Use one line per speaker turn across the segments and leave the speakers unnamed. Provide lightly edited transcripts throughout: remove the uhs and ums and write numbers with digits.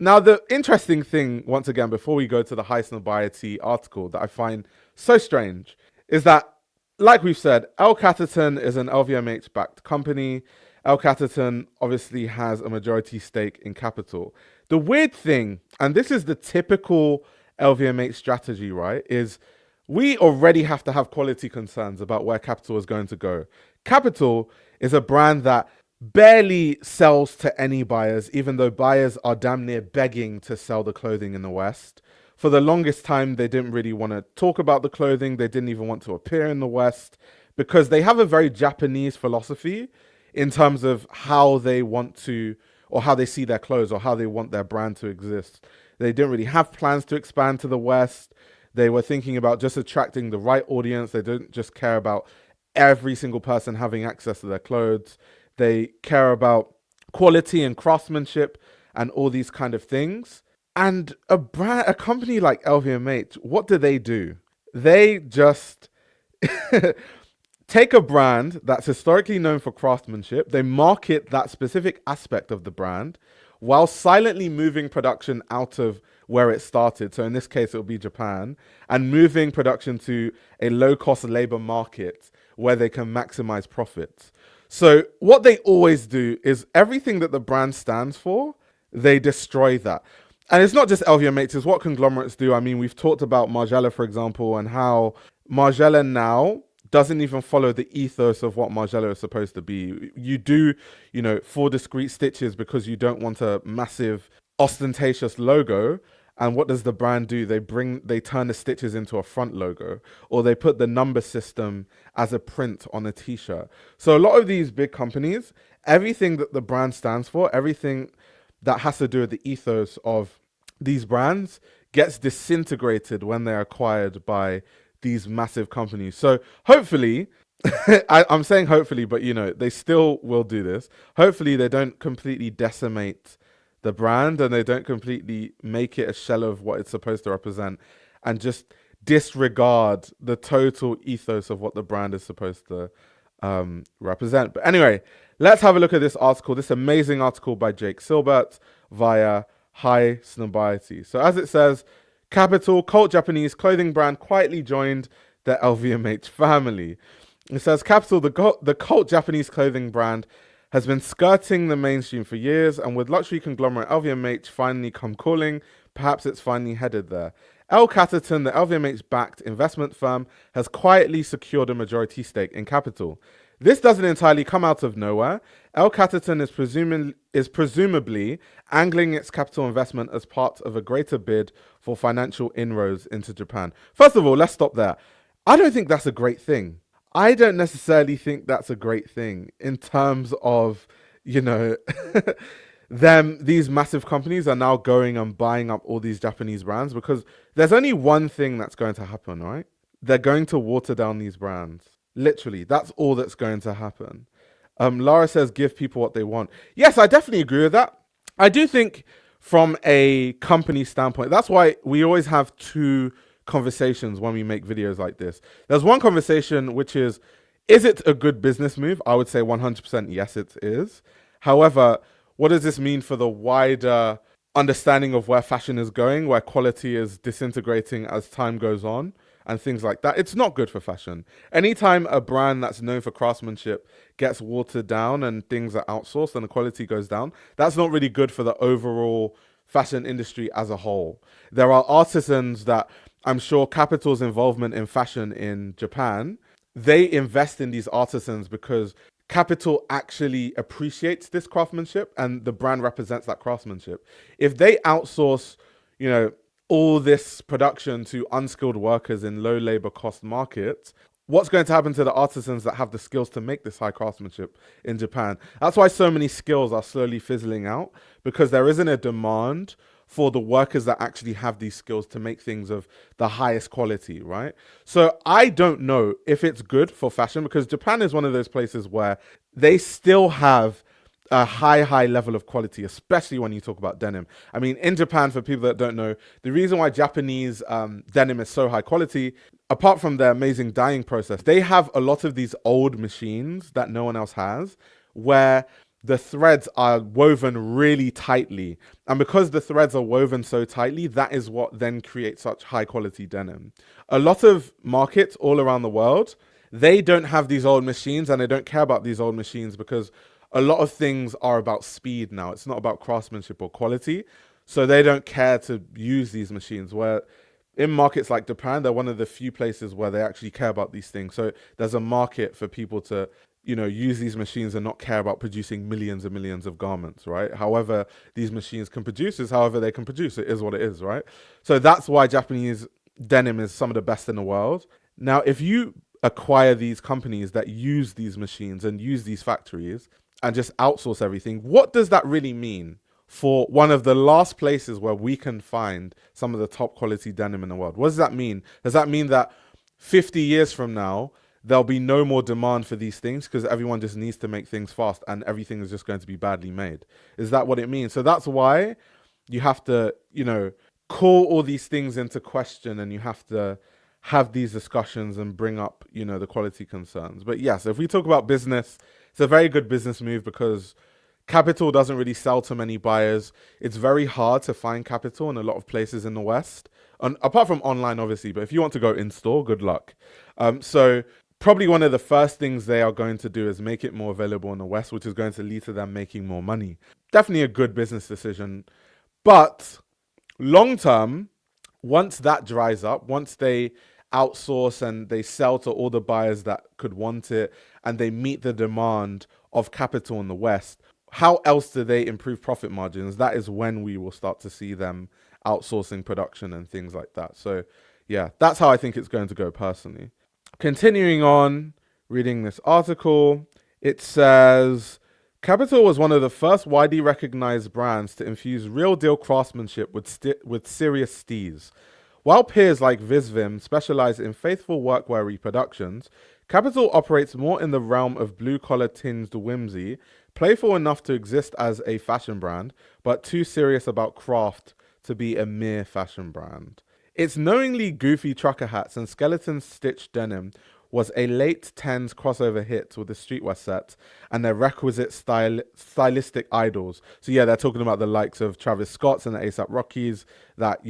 Now, the interesting thing, once again, before we go to the high snobiety article that I find so strange, is that, like we've said, Catterton is an LVMH backed company. Catterton obviously has a majority stake in Capital. The weird thing, and this is the typical LVMH strategy, right, is we already have to have quality concerns about where Capital is going to go. Capital is a brand that barely sells to any buyers, even though buyers are damn near begging to sell the clothing in the West. For the longest time, they didn't really want to talk about the clothing. They didn't even want to appear in the West because they have a very Japanese philosophy in terms of how they want to, or how they see their clothes, or how they want their brand to exist. They didn't really have plans to expand to the West. They were thinking about just attracting the right audience. They didn't just care about every single person having access to their clothes. They care about quality and craftsmanship and all these kind of things. And a company like LVMH, what do? They just take a brand that's historically known for craftsmanship. They market that specific aspect of the brand while silently moving production out of where it started. So in this case, it'll be Japan, and moving production to a low-cost labor market where they can maximize profits. So what they always do is everything that the brand stands for, they destroy that. And it's not just LVMH, it's what conglomerates do. I mean, we've talked about Margiela, for example, and how Margiela now doesn't even follow the ethos of what Margiela is supposed to be. You do, 4 discrete stitches because you don't want a massive, ostentatious logo. And what does the brand do? They turn the stitches into a front logo, or they put the number system as a print on a t-shirt. So a lot of these big companies, everything that the brand stands for, everything that has to do with the ethos of these brands gets disintegrated when they're acquired by these massive companies. So hopefully, I'm saying hopefully, but they still will do this. Hopefully they don't completely decimate the brand and they don't completely make it a shell of what it's supposed to represent and just disregard the total ethos of what the brand is supposed to represent. But anyway, let's have a look at this article, this amazing article by Jake Silbert via High Snobiety. So as it says, Capital, cult Japanese clothing brand, quietly joined the LVMH family. It says Capital, the cult Japanese clothing brand, has been skirting the mainstream for years, and with luxury conglomerate LVMH finally come calling, perhaps it's finally headed there. Catterton, the LVMH-backed investment firm, has quietly secured a majority stake in Capital. This doesn't entirely come out of nowhere. Catterton is presumably angling its capital investment as part of a greater bid for financial inroads into Japan. First of all, let's stop there. I don't think that's a great thing. I don't necessarily think that's a great thing in terms of, these massive companies are now going and buying up all these Japanese brands, because there's only one thing that's going to happen, right? They're going to water down these brands. Literally, that's all that's going to happen. Lara says, give people what they want. Yes, I definitely agree with that. I do think from a company standpoint, that's why we always have two conversations when we make videos like this. There's one conversation which is it a good business move? I would say 100% yes, it is. However, what does this mean for the wider understanding of where fashion is going, where quality is disintegrating as time goes on and things like that? It's not good for fashion. Anytime a brand that's known for craftsmanship gets watered down and things are outsourced and the quality goes down, that's not really good for the overall fashion industry as a whole. There are artisans that I'm sure Capital's involvement in fashion in Japan, they invest in these artisans because Capital actually appreciates this craftsmanship and the brand represents that craftsmanship. If they outsource, all this production to unskilled workers in low labor cost markets, what's going to happen to the artisans that have the skills to make this high craftsmanship in Japan? That's why so many skills are slowly fizzling out, because there isn't a demand for the workers that actually have these skills to make things of the highest quality, right? So I don't know if it's good for fashion, because Japan is one of those places where they still have a high level of quality, especially when you talk about denim. I mean, in Japan, for people that don't know, the reason why Japanese denim is so high quality, apart from their amazing dyeing process, they have a lot of these old machines that no one else has, where the threads are woven really tightly. And because the threads are woven so tightly, that is what then creates such high quality denim. A lot of markets all around the world, they don't have these old machines and they don't care about these old machines because a lot of things are about speed now. It's not about craftsmanship or quality. So they don't care to use these machines. Where in markets like Japan, they're one of the few places where they actually care about these things. So there's a market for people to, use these machines and not care about producing millions and millions of garments, right? However, these machines can produce is however they can produce. It is what it is, right? So that's why Japanese denim is some of the best in the world. Now, if you acquire these companies that use these machines and use these factories and just outsource everything, what does that really mean for one of the last places where we can find some of the top quality denim in the world? What does that mean? Does that mean that 50 years from now, there'll be no more demand for these things because everyone just needs to make things fast and everything is just going to be badly made? Is that what it means? So that's why you have to, call all these things into question, and you have to have these discussions and bring up, the quality concerns. But yes, if we talk about business, it's a very good business move because Kapital doesn't really sell to many buyers. It's very hard to find Kapital in a lot of places in the West, apart from online, obviously. But if you want to go in store, good luck. So probably one of the first things they are going to do is make it more available in the West, which is going to lead to them making more money. Definitely a good business decision. But long term, once that dries up, once they outsource and they sell to all the buyers that could want it and they meet the demand of Kapital in the West, how else do they improve profit margins? That is when we will start to see them outsourcing production and things like that. So yeah, that's how I think it's going to go personally. Continuing on, reading this article, it says, Kapital was one of the first widely recognized brands to infuse real deal craftsmanship with serious steez. While peers like Visvim specialize in faithful workwear reproductions, Kapital operates more in the realm of blue-collar tinged whimsy, playful enough to exist as a fashion brand, but too serious about craft to be a mere fashion brand. Its knowingly goofy trucker hats and skeleton-stitched denim was a late 10s crossover hit with the streetwear set and their requisite stylistic idols. So yeah, they're talking about the likes of Travis Scott's and the A$AP Rockies that,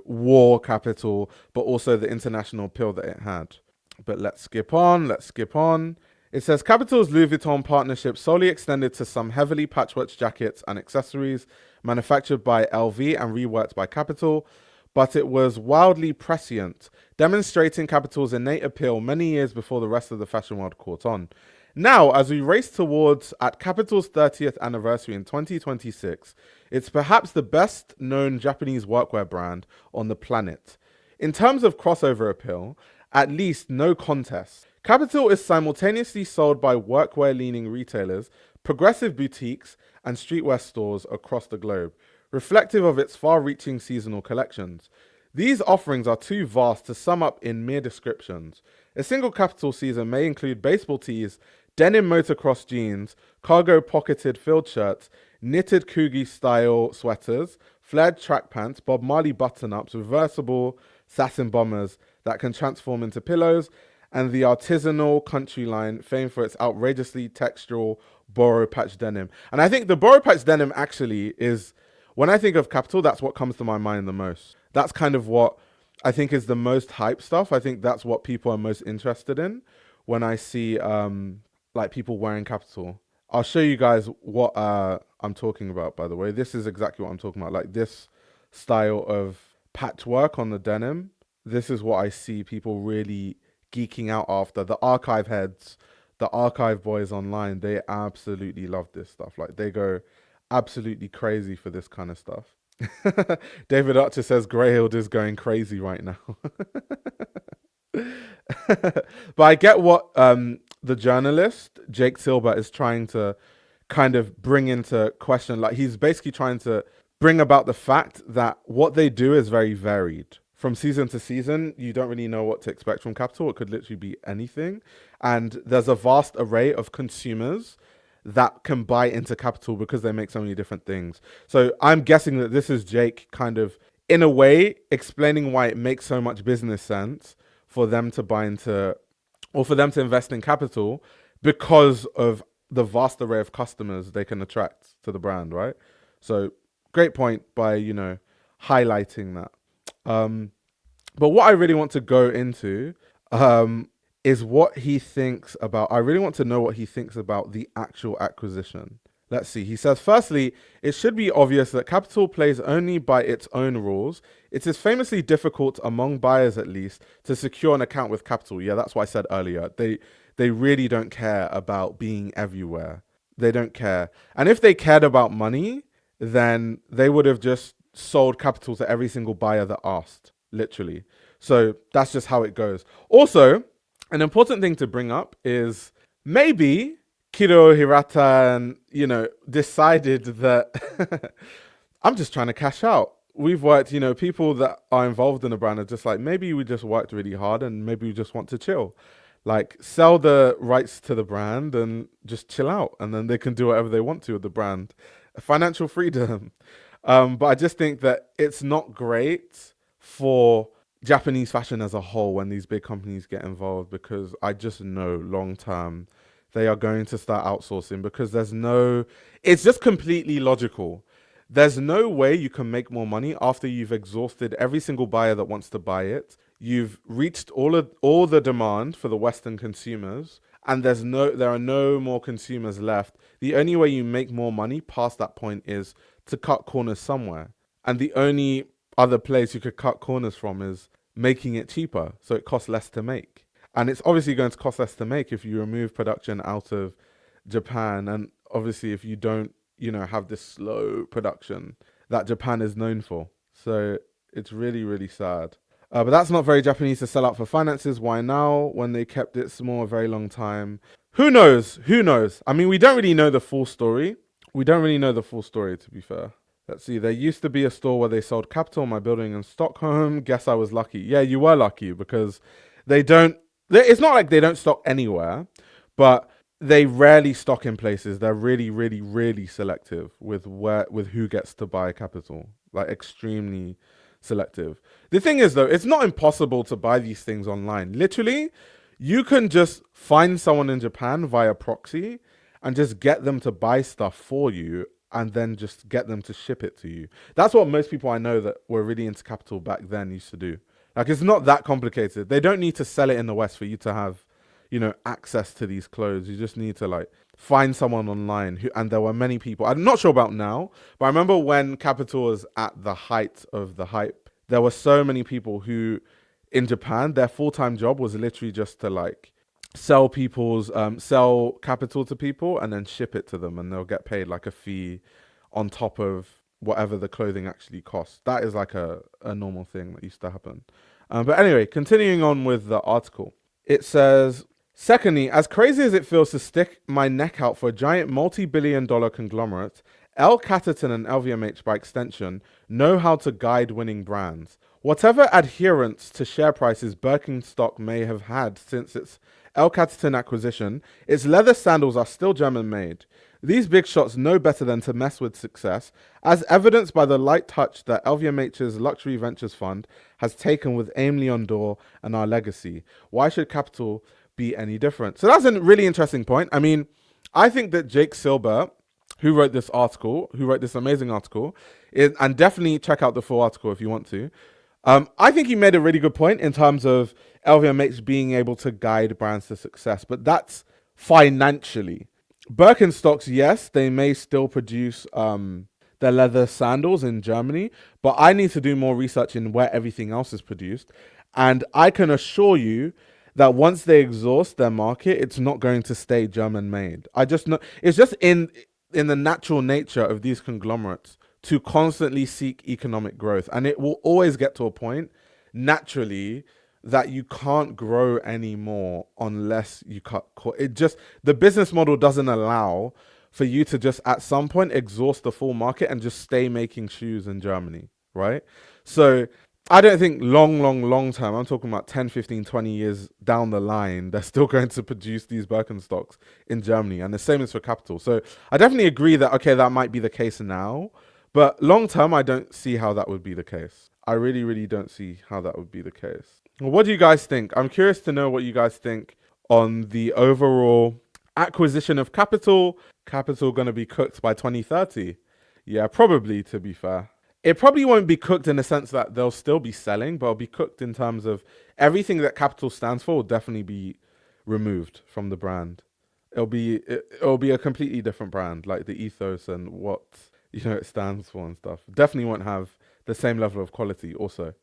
wore Kapital, but also the international appeal that it had. But let's skip on. It says Kapital's Louis Vuitton partnership solely extended to some heavily patchwork jackets and accessories manufactured by LV and reworked by Kapital, but it was wildly prescient, demonstrating Kapital's innate appeal many years before the rest of the fashion world caught on. Now, as we race towards at Kapital's 30th anniversary in 2026, it's perhaps the best known Japanese workwear brand on the planet. In terms of crossover appeal, at least no contest. Kapital is simultaneously sold by workwear-leaning retailers, progressive boutiques, and streetwear stores across the globe, reflective of its far-reaching seasonal collections. These offerings are too vast to sum up in mere descriptions. A single Kapital season may include baseball tees, denim motocross jeans, cargo pocketed field shirts, knitted Coogie-style sweaters, flared track pants, Bob Marley button-ups, reversible satin bombers that can transform into pillows, and the artisanal country line famed for its outrageously textural borrow patch denim. And I think the borrow patch denim actually is, when I think of Kapital, that's what comes to my mind the most. That's kind of what I think is the most hype stuff. I think that's what people are most interested in when I see like people wearing Kapital. I'll show you guys what I'm talking about, by the way. This is exactly what I'm talking about. Like this style of patchwork on the denim. This is what I see people really geeking out after. The archive heads, the archive boys online, they absolutely love this stuff. Like they go absolutely crazy for this kind of stuff. David Archer says Greyhill is going crazy right now. But I get what the journalist Jake Silber is trying to kind of bring into question. Like he's basically trying to bring about the fact that what they do is very varied. From season to season, you don't really know what to expect from Kapital. It could literally be anything. And there's a vast array of consumers that can buy into Kapital because they make so many different things. So I'm guessing that this is Jake kind of, in a way, explaining why it makes so much business sense for them to buy into, or for them to invest in Kapital because of the vast array of customers they can attract to the brand, right? So great point by, highlighting that. But what I really want to go into is what he thinks about. I really want to know what he thinks about the actual acquisition. Let's see. He says, firstly, it should be obvious that Kapital plays only by its own rules. It is famously difficult, among buyers at least, to secure an account with Kapital. Yeah, that's what I said earlier. They really don't care about being everywhere. They don't care. And if they cared about money, then they would have just sold Kapital to every single buyer that asked, literally. So that's just how it goes. Also, an important thing to bring up is maybe Kiro Hirata, decided that I'm just trying to cash out. We've worked, people that are involved in the brand are just like, maybe we just worked really hard and maybe we just want to chill. Like, sell the rights to the brand and just chill out. And then they can do whatever they want to with the brand. Financial freedom. But I just think that it's not great for Japanese fashion as a whole when these big companies get involved, because I just know long term they are going to start outsourcing, because it's just completely logical. There's no way you can make more money after you've exhausted every single buyer that wants to buy it. You've reached all the demand for the Western consumers, and there are no more consumers left. The only way you make more money past that point is to cut corners somewhere. And the only other place you could cut corners from is making it cheaper, so it costs less to make. And it's obviously going to cost less to make if you remove production out of Japan, and obviously if you don't, have this slow production that Japan is known for. So it's really, really sad. But that's not very Japanese to sell out for finances. Why now, when they kept it small a very long time? Who knows? I mean, we don't really know the full story. To be fair. Let's see. There used to be a store where they sold Kapital in my building in Stockholm. Guess I was lucky. Yeah, you were lucky, because it's not like they don't stock anywhere, but they rarely stock in places. They're really, really, really selective with who gets to buy Kapital. Like, extremely selective. The thing is, though, it's not impossible to buy these things online. Literally, you can just find someone in Japan via proxy and just get them to buy stuff for you, and then just get them to ship it to you. That's what most people I know that were really into Kapital back then used to do. Like, it's not that complicated. They don't need to sell it in the West for you to have, access to these clothes. You just need to find someone online and there were many people. I'm not sure about now, but I remember when Kapital was at the height of the hype, there were so many people who in Japan, their full-time job was literally just to sell Kapital to people and then ship it to them, and they'll get paid a fee on top of whatever the clothing actually costs. That is a normal thing that used to happen. But anyway, continuing on with the article. It says, secondly, as crazy as it feels to stick my neck out for a giant multi-billion-dollar conglomerate, Catterton and LVMH, by extension, know how to guide winning brands. Whatever adherence to share prices Birkenstock may have had since its Catterton acquisition, its leather sandals are still German-made. These big shots know better than to mess with success, as evidenced by the light touch that LVMH's Luxury Ventures Fund has taken with Aimé Leon Dore and Our Legacy. Why should Kapital be any different? So that's a really interesting point. I mean, I think that Jake Silber, who wrote this amazing article, and definitely check out the full article if you want to, I think he made a really good point in terms of LVMH being able to guide brands to success, but that's financially. Birkenstocks, yes, they may still produce their leather sandals in Germany, but I need to do more research in where everything else is produced. And I can assure you that once they exhaust their market, it's not going to stay German made. I just know it's just in the natural nature of these conglomerates to constantly seek economic growth. And it will always get to a point naturally that you can't grow anymore unless you cut. The business model doesn't allow for you to just at some point exhaust the full market and just stay making shoes in Germany, right? So I don't think long term, I'm talking about 10, 15, 20 years down the line, they're still going to produce these Birkenstocks in Germany. And the same is for Kapital. So I definitely agree that, okay, that might be the case now, but long term, I don't see how that would be the case. I really, really don't see how that would be the case. Well, what do you guys think? I'm curious to know what you guys think on the overall Acquisition of capital. Capital going to be cooked by 2030. Yeah, probably, to be fair. It probably won't be cooked in the sense that they'll still be selling, but it'll be cooked in terms of everything that capital stands for will definitely be removed from the brand. It'll be a completely different brand, like the ethos and what it stands for and stuff. Definitely won't have the same level of quality also.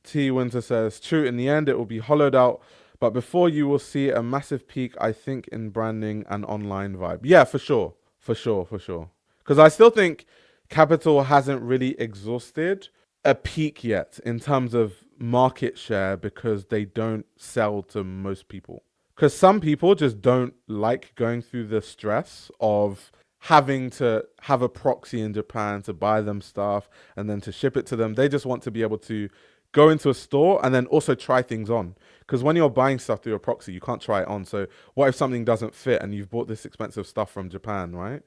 T Winter says, true, in the end it will be hollowed out, but before you will see a massive peak, I think, in branding and online vibe. Yeah, for sure. For sure. Because I still think Capital hasn't really exhausted a peak yet in terms of market share because they don't sell to most people. Because some people just don't like going through the stress of having to have a proxy in Japan to buy them stuff and then to ship it to them. They just want to be able to go into a store and then also try things on. Because when you're buying stuff through a proxy, you can't try it on. So what if something doesn't fit and you've bought this expensive stuff from Japan, right?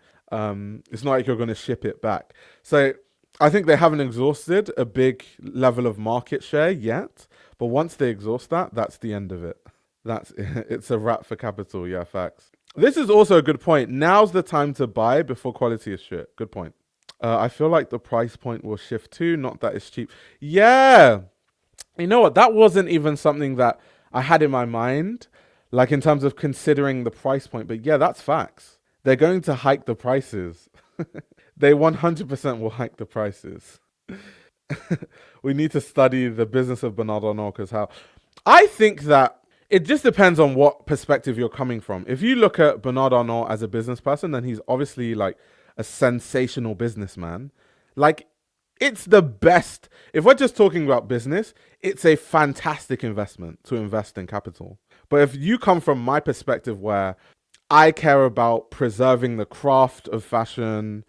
It's not like you're going to ship it back. So I think they haven't exhausted a big level of market share yet. But once they exhaust that, that's the end of it. It's a wrap for Capital. Yeah, facts. This is also a good point. Now's the time to buy before quality is shit. Good point. I feel like the price point will shift too. Not that it's cheap. Yeah. You know what? That wasn't even something that I had in my mind, like in terms of considering the price point. But yeah, that's facts. They're going to hike the prices. They 100% will hike the prices. We need to study the business of Bernard Arnault because how I think that it just depends on what perspective you're coming from. If you look at Bernard Arnault as a business person, then he's obviously like a sensational businessman. Like, it's the best. If we're just talking about business, it's a fantastic investment to invest in Capital. But if you come from my perspective where I care about preserving the craft of fashion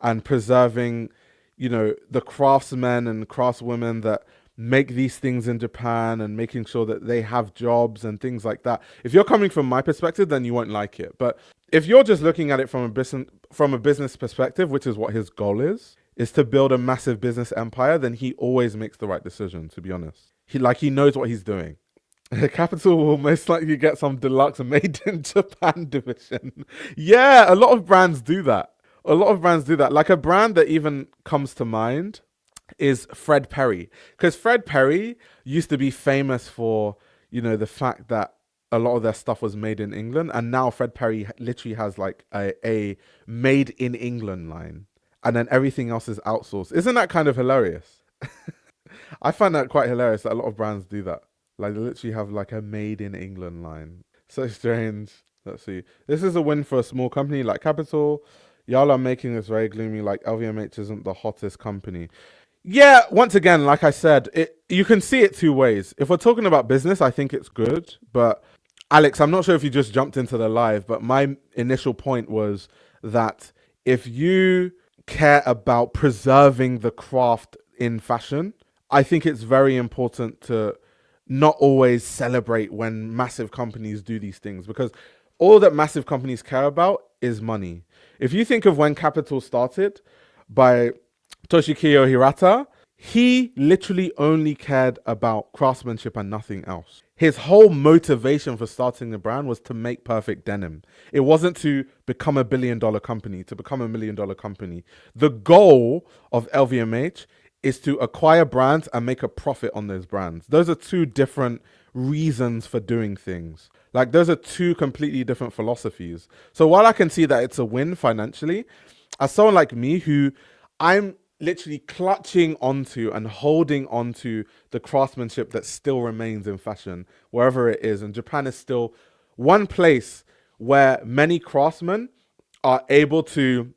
and preserving, the craftsmen and craftswomen that make these things in Japan and making sure that they have jobs and things like that. If you're coming from my perspective, then you won't like it. But if you're just looking at it from a business perspective, which is what his goal is to build a massive business empire, then he always makes the right decision, to be honest. He knows what he's doing. Capital will most likely get some deluxe made in Japan division. Yeah, a lot of brands do that. Like a brand that even comes to mind is Fred Perry. Because Fred Perry used to be famous for, the fact that a lot of their stuff was made in England. And now Fred Perry literally has like a made in England line. And then everything else is outsourced. Isn't that kind of hilarious? I find that quite hilarious that a lot of brands do that. Like, they literally have like a made in England line. So strange. Let's see. This is a win for a small company like Capital. Y'all are making this very gloomy, like LVMH isn't the hottest company. Yeah, once again, like I said, you can see it two ways. If we're talking about business, I think it's good. But Alex, I'm not sure if you just jumped into the live, but my initial point was that if you care about preserving the craft in fashion, I think it's very important to not always celebrate when massive companies do these things, because all that massive companies care about is money. If you think of when Capital started by Toshikiyo Hirata, he literally only cared about craftsmanship and nothing else. His whole motivation for starting the brand was to make perfect denim. It wasn't to become a billion-dollar company, to become a million-dollar company. The goal of LVMH is to acquire brands and make a profit on those brands. Those are two different reasons for doing things. Like, those are two completely different philosophies. So while I can see that it's a win financially, as someone like me who I'm literally clutching onto and holding onto the craftsmanship that still remains in fashion, wherever it is, and Japan is still one place where many craftsmen are able to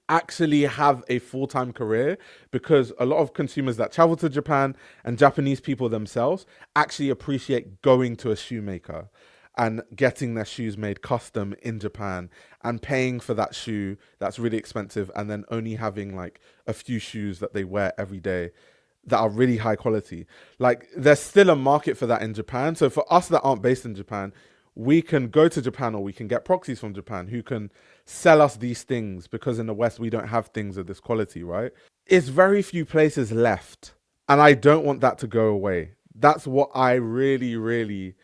actually have a full-time career, because a lot of consumers that travel to Japan and Japanese people themselves actually appreciate going to a shoemaker and getting their shoes made custom in Japan and paying for that shoe that's really expensive and then only having like a few shoes that they wear every day that are really high quality. Like, there's still a market for that in Japan. So for us that aren't based in Japan, we can go to Japan, or we can get proxies from Japan who can sell us these things, because in the West, we don't have things of this quality, right? It's very few places left. And I don't want that to go away. That's what I really, really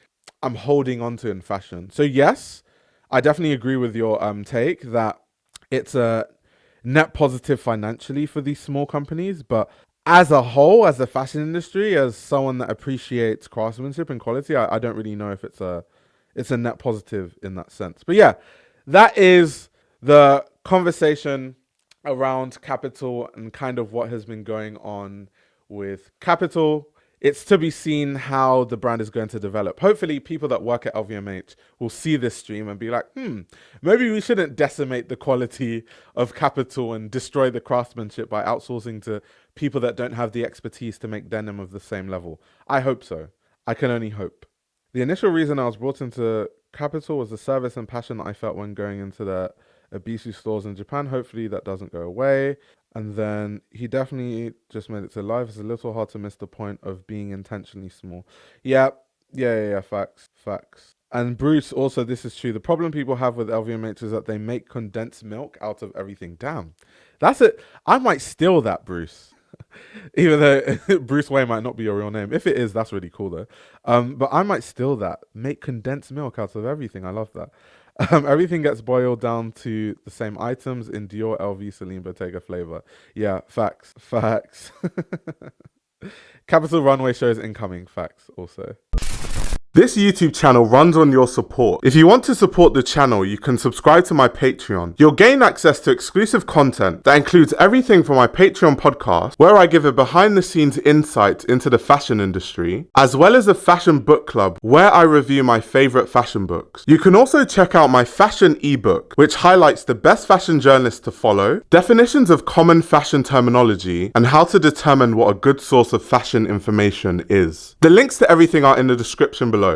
am holding on to in fashion. So yes, I definitely agree with your take that it's a net positive financially for these small companies, but as a whole, as a fashion industry, as someone that appreciates craftsmanship and quality, I don't really know if it's a net positive in that sense. But yeah, that is the conversation around Kapital and kind of what has been going on with Kapital. It's to be seen how the brand is going to develop. Hopefully, people that work at LVMH will see this stream and be like, maybe we shouldn't decimate the quality of Kapital and destroy the craftsmanship by outsourcing to people that don't have the expertise to make denim of the same level. I hope so. I can only hope. The initial reason I was brought into Kapital was the service and passion that I felt when going into the Ibisu stores in Japan. Hopefully that doesn't go away. And then he definitely just made it to life. It's a little hard to miss the point of being intentionally small. Yeah. Facts. And Bruce, also, this is true. The problem people have with LVMH is that they make condensed milk out of everything. Damn. That's it. I might steal that, Bruce. Even though Bruce Wayne might not be your real name. If it is, that's really cool though. But I might steal that. Make condensed milk out of everything. I love that. Everything gets boiled down to the same items in Dior, LV, Celine, Bottega flavor. Yeah, facts. Capital runway shows incoming. Facts also. This YouTube channel runs on your support. If you want to support the channel, you can subscribe to my Patreon. You'll gain access to exclusive content that includes everything from my Patreon podcast, where I give a behind-the-scenes insight into the fashion industry, as well as a fashion book club, where I review my favorite fashion books. You can also check out my fashion ebook, which highlights the best fashion journalists to follow, definitions of common fashion terminology, and how to determine what a good source of fashion information is. The links to everything are in the description below.